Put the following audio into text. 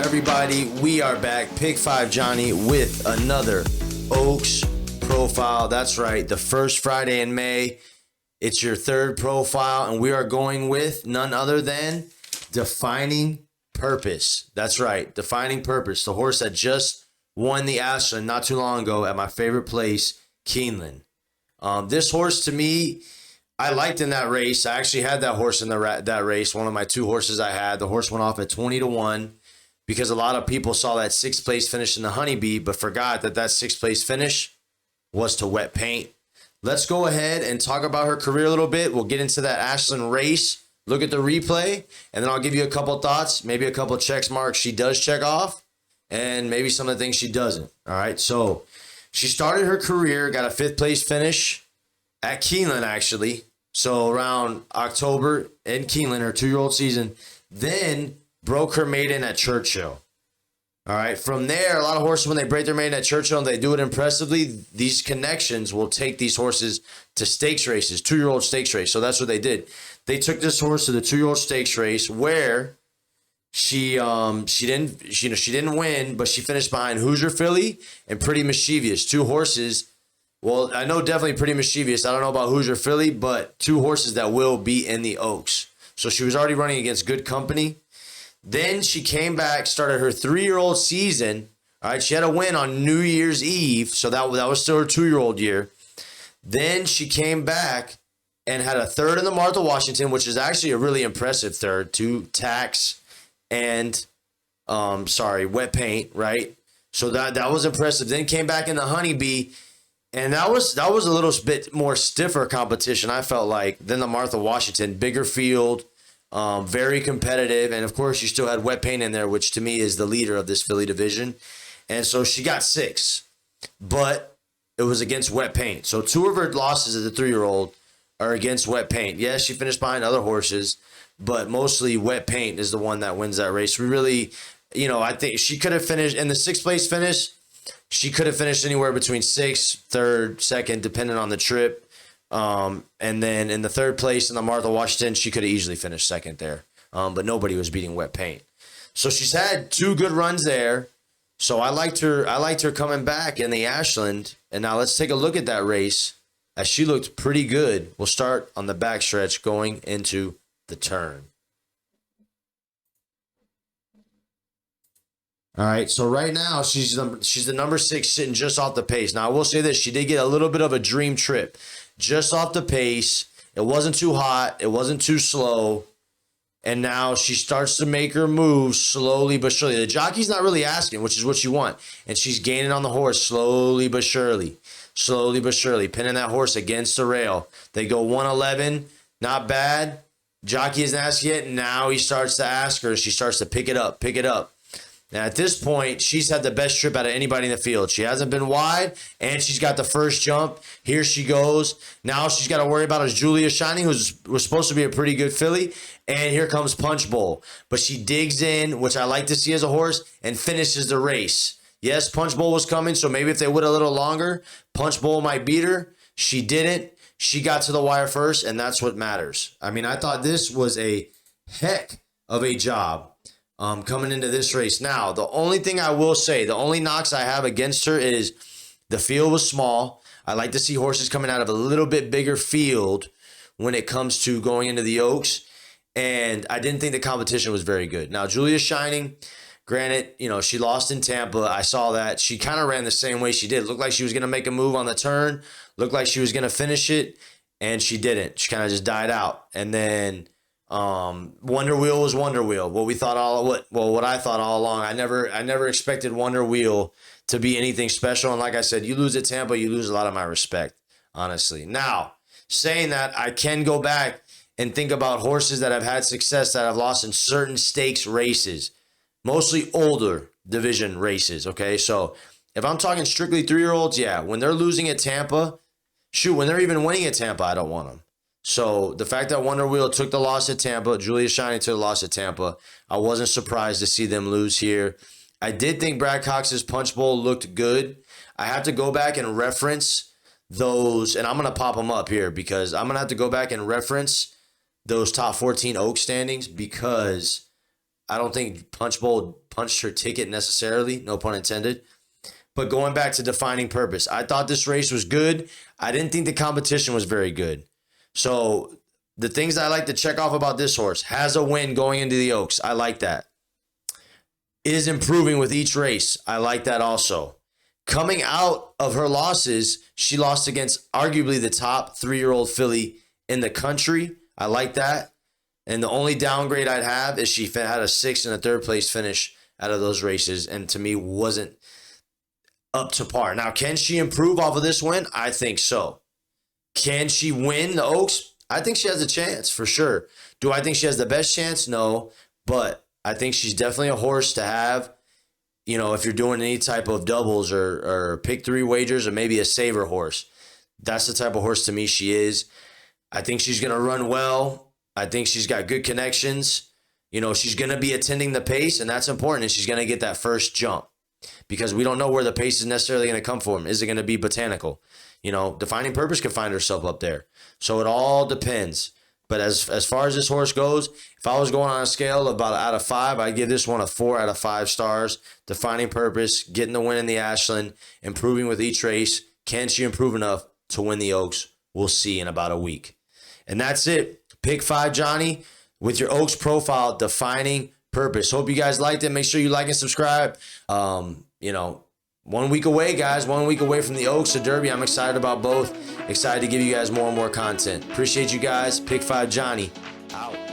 everybody? We are back, Pick 5 Johnny, with another Oaks profile. That's right, the first Friday in May. It's your third profile, and we are going with none other than Defining Purpose. That's right, Defining Purpose, the horse that just won the Ashland not too long ago at my favorite place, Keeneland. This horse, to me, I liked in that race. I actually had that horse in that race, one of my two horses I had. The horse went off at 20-1 because a lot of people saw that sixth place finish in the Honeybee, but forgot that sixth place finish was to wet paint. Let's go ahead and talk about her career a little bit. We'll get into that Ashland race, look at the replay, and then I'll give you a couple thoughts, maybe a couple check marks she does check off, and maybe some of the things she doesn't. All right, so she started her career, got a fifth place finish at Keeneland, actually. So around October in Keeneland, her 2-year-old season, then broke her maiden at Churchill. All right. From there, a lot of horses, when they break their maiden at Churchill and they do it impressively, these connections will take these horses to stakes races, 2-year-old stakes race. So that's what they did. They took this horse to the 2-year-old stakes race where she didn't win, but she finished behind Hoosier Philly and Pretty Mischievous, two horses. Well, I know definitely Pretty Mischievous. I don't know about Hoosier Philly, but two horses that will be in the Oaks. So she was already running against good company. Then she came back, started her 3-year-old season. All right, she had a win on New Year's Eve, so that was still her 2-year-old year. Then she came back and had a third in the Martha Washington, which is actually a really impressive third, to Tax and wet paint, right? So that was impressive. Then came back in the Honeybee. And that was a little bit more stiffer competition, I felt like, than the Martha Washington. Bigger field, very competitive. And, of course, you still had Wet Paint in there, which to me is the leader of this filly division. And so she got 6, but it was against Wet Paint. So 2 of her losses as a 3-year-old are against Wet Paint. Yes, she finished behind other horses, but mostly Wet Paint is the one that wins that race. We really, I think she could have finished in the 6th place finish. She could have finished anywhere between 6th, 3rd, 2nd, depending on the trip. And then in the 3rd place in the Martha Washington, she could have easily finished 2nd there. But nobody was beating Wet Paint. So she's had 2 good runs there. So I liked her coming back in the Ashland. And now let's take a look at that race as she looked pretty good. We'll start on the backstretch going into the turn. All right, so right now she's the number 6 sitting just off the pace. Now, I will say this. She did get a little bit of a dream trip just off the pace. It wasn't too hot. It wasn't too slow. And now she starts to make her moves slowly but surely. The jockey's not really asking, which is what you want. And she's gaining on the horse slowly but surely. Slowly but surely, pinning that horse against the rail. They go 111, not bad. Jockey isn't asking yet. Now he starts to ask her. She starts to pick it up. Now, at this point, she's had the best trip out of anybody in the field. She hasn't been wide, and she's got the first jump. Here she goes. Now she's got to worry about is Julia Shining, who was supposed to be a pretty good filly, and here comes Punch Bowl. But she digs in, which I like to see as a horse, and finishes the race. Yes, Punch Bowl was coming, so maybe if they would a little longer, Punch Bowl might beat her. She didn't. She got to the wire first, and that's what matters. I mean, I thought this was a heck of a job. Coming into this race. Now, the only thing I will say, the only knocks I have against her is the field was small. I like to see horses coming out of a little bit bigger field when it comes to going into the Oaks. And I didn't think the competition was very good. Now, Julia Shining, granted, she lost in Tampa. I saw that. She kind of ran the same way she did. Looked like she was going to make a move on the turn. Looked like she was going to finish it. And she didn't. She kind of just died out. And then Wonder Wheel was Wonder Wheel. What I thought all along. I never expected Wonder Wheel to be anything special. And like I said, you lose at Tampa, you lose a lot of my respect, honestly. Now, saying that, I can go back and think about horses that have had success that have lost in certain stakes races, mostly older division races. Okay, so if I'm talking strictly 3-year-olds, yeah, when they're losing at Tampa, when they're even winning at Tampa, I don't want them. So the fact that Wonder Wheel took the loss at Tampa, Julia Shining took the loss at Tampa, I wasn't surprised to see them lose here. I did think Brad Cox's Punch Bowl looked good. I have to go back and reference those, and I'm going to pop them up here because I'm going to have to go back and reference those top 14 Oak standings because I don't think Punch Bowl punched her ticket necessarily, no pun intended. But going back to defining purpose, I thought this race was good. I didn't think the competition was very good. So the things I like to check off about this horse: has a win going into the Oaks. I like that. Is improving with each race. I like that also. Coming out of her losses, she lost against arguably the top 3-year-old filly in the country. I like that. And the only downgrade I'd have is she had a 6th and a 3rd place finish out of those races, and to me wasn't up to par. Now, can she improve off of this win? I think so. Can she win the Oaks? I think she has a chance for sure. Do I think she has the best chance? No, but I think she's definitely a horse to have. You know, if you're doing any type of doubles or pick 3 wagers or maybe a saver horse, that's the type of horse to me she is. I think she's going to run well. I think she's got good connections. You know, she's going to be attending the pace, and that's important. And she's going to get that first jump because we don't know where the pace is necessarily going to come from. Is it going to be botanical? You know, Defining Purpose could find herself up there. So it all depends. But as far as this horse goes, if I was going on a scale of about out of 5, I'd give this one a 4 out of 5 stars. Defining Purpose, getting the win in the Ashland, improving with each race. Can she improve enough to win the Oaks? We'll see in about a week. And that's it. Pick 5 Johnny with your Oaks profile, Defining Purpose. Hope you guys liked it. Make sure you like and subscribe. You know, 1 week away, guys. 1 week away from the Oaks, the Derby. I'm excited about both. Excited to give you guys more and more content. Appreciate you guys. Pick 5 Johnny out.